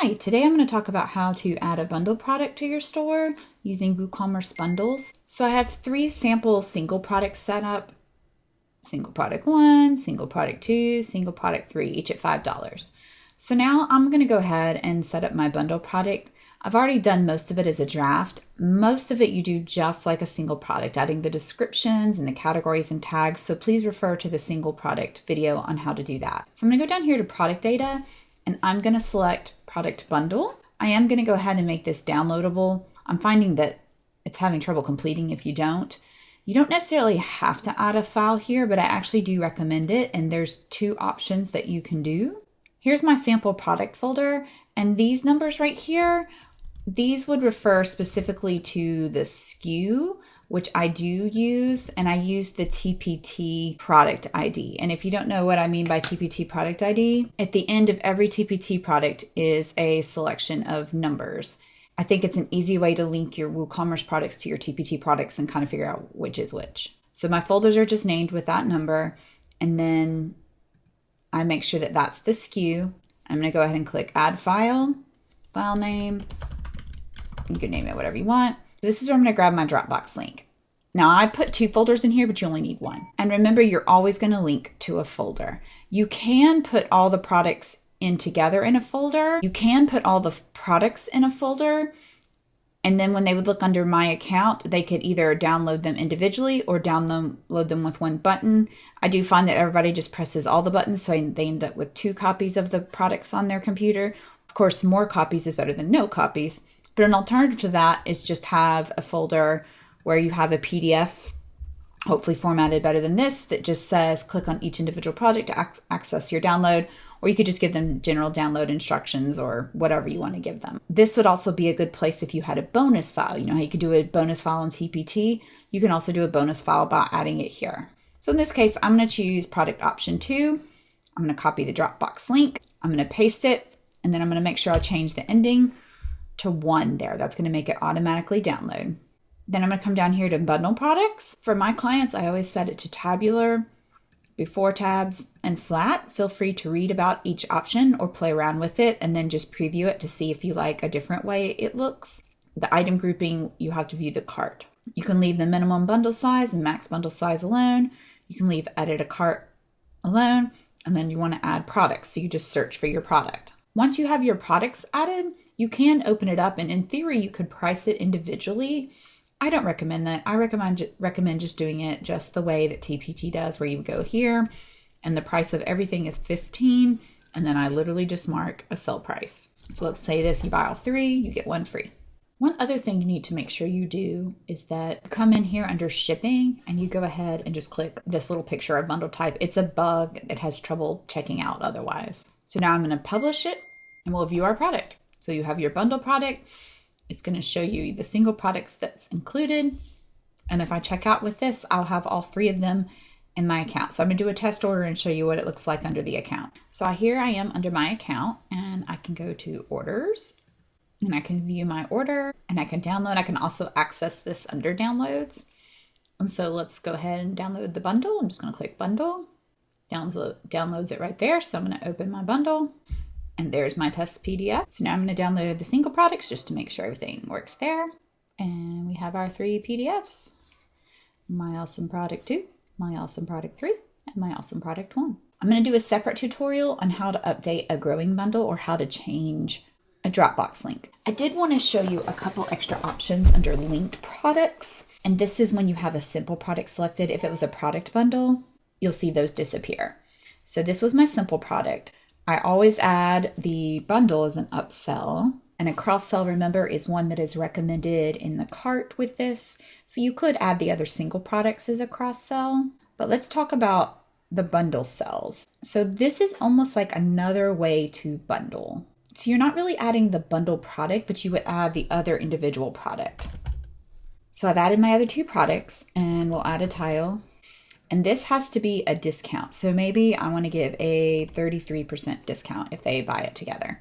Hi, today I'm going to talk about how to add a bundle product to your store using WooCommerce bundles. So I have 3 sample single products set up. Single product 1, single product 2, single product 3, each at $5. So now I'm going to go ahead and set up my bundle product. I've already done most of it as a draft. Most of it you do just like a single product, adding the descriptions and the categories and tags. So please refer to the single product video on how to do that. So I'm going to go down here to product data and I'm going to select product bundle. I am going to go ahead and make this downloadable. I'm finding that it's having trouble completing if you don't. You don't necessarily have to add a file here, but I actually do recommend it. And there's 2 options that you can do. Here's my sample product folder. And these numbers right here, these would refer specifically to the SKU, which I do use, and I use the TPT product ID. And if you don't know what I mean by TPT product ID, at the end of every TPT product is a selection of numbers. I think it's an easy way to link your WooCommerce products to your TPT products and kind of figure out which is which. So my folders are just named with that number, and then I make sure that that's the SKU. I'm going to go ahead and click Add File, File Name. You can name it whatever you want. This is where I'm going to grab my Dropbox link. Now I put 2 folders in here, but you only need 1. And remember, you're always going to link to a folder. You can put all the products in together in a folder. You can put all the products in a folder. And then when they would look under My Account, they could either download them individually or download them with 1 button. I do find that everybody just presses all the buttons, so they end up with 2 copies of the products on their computer. Of course, more copies is better than no copies. But an alternative to that is just have a folder where you have a PDF, hopefully formatted better than this, that just says click on each individual project to access your download, or you could just give them general download instructions or whatever you want to give them. This would also be a good place if you had a bonus file. You know how you could do a bonus file in TPT? You can also do a bonus file by adding it here. So in this case, I'm going to choose product option 2. I'm going to copy the Dropbox link. I'm going to paste it, and then I'm going to make sure I change the ending to 1 there. That's going to make it automatically download. Then I'm going to come down here to bundle products. For my clients, I always set it to tabular, before tabs, and flat. Feel free to read about each option or play around with it and then just preview it to see if you like a different way it looks. The item grouping, you have to view the cart. You can leave the minimum bundle size and max bundle size alone. You can leave edit a cart alone, and then you want to add products. So you just search for your product. Once you have your products added, you can open it up, and in theory, you could price it individually. I don't recommend that. I recommend just doing it just the way that TPT does, where you go here, and the price of everything is $15, and then I literally just mark a sell price. So let's say that if you buy all 3, you get 1 free. One other thing you need to make sure you do is that you come in here under shipping, and you go ahead and just click this little picture of bundle type. It's a bug that has trouble checking out otherwise. So now I'm going to publish it, and we'll view our product. So you have your bundle product. It's going to show you the single products that's included. And if I check out with this, I'll have all 3 of them in my account. So I'm going to do a test order and show you what it looks like under the account. So here I am under my account, and I can go to orders, and I can view my order, and I can download. I can also access this under downloads. And so let's go ahead and download the bundle. I'm just going to click bundle. Downloads it right there. So I'm going to open my bundle. And there's my test PDF. So now I'm going to download the single products just to make sure everything works there. And we have our 3 PDFs. My awesome product 2, my awesome product 3, and my awesome product 1. I'm going to do a separate tutorial on how to update a growing bundle or how to change a Dropbox link. I did want to show you a couple extra options under linked products. And this is when you have a simple product selected. If it was a product bundle, you'll see those disappear. So this was my simple product. I always add the bundle as an upsell, and a cross-sell, remember, is one that is recommended in the cart with this. So you could add the other single products as a cross-sell, but let's talk about the bundle sells. So this is almost like another way to bundle. So you're not really adding the bundle product, but you would add the other individual product. So I've added my other 2 products, and we'll add a title. And this has to be a discount. So maybe I want to give a 33% discount if they buy it together.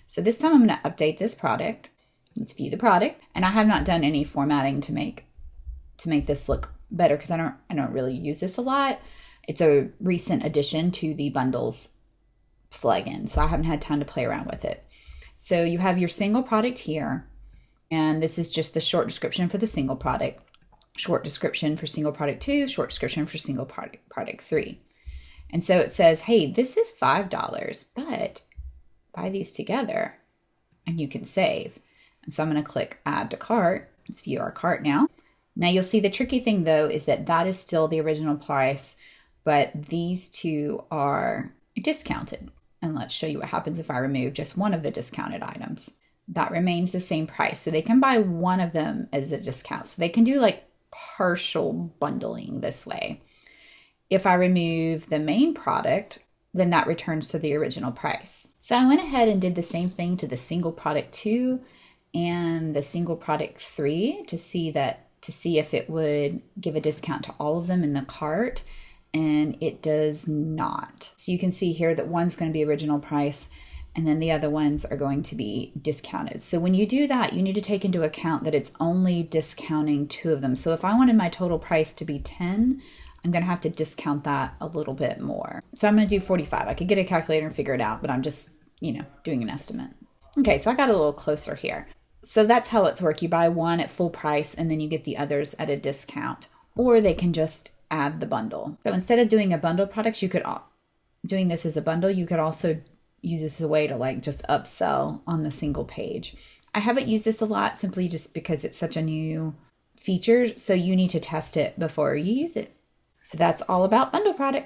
So this time I'm going to update this product. Let's view the product. And I have not done any formatting to make this look better because I don't really use this a lot. It's a recent addition to the bundles plugin, so I haven't had time to play around with it. So you have your single product here, and this is just the short description for the single product, short description for single product 2, short description for single product 3. And so it says, hey, this is $5, but buy these together and you can save. And so I'm going to click add to cart. Let's view our cart now. Now you'll see the tricky thing though is that is still the original price, but these two are discounted. And let's show you what happens if I remove just one of the discounted items. That remains the same price. So they can buy one of them as a discount. So they can do like partial bundling this way. If I remove the main product, then that returns to the original price. So I went ahead and did the same thing to the single product 2 and the single product 3 to see if it would give a discount to all of them in the cart, and it does not. So you can see here that one's going to be original price and then the other ones are going to be discounted. So when you do that, you need to take into account that it's only discounting 2 of them. So if I wanted my total price to be 10, I'm going to have to discount that a little bit more. So I'm going to do 45. I could get a calculator and figure it out, but I'm just, doing an estimate. Okay, so I got a little closer here. So that's how it's work. You buy one at full price and then you get the others at a discount, or they can just add the bundle. So instead of doing a bundle products, doing this as a bundle, you could also use this as a way to like just upsell on the single page. I haven't used this a lot simply just because it's such a new feature. So you need to test it before you use it. So that's all about bundle products.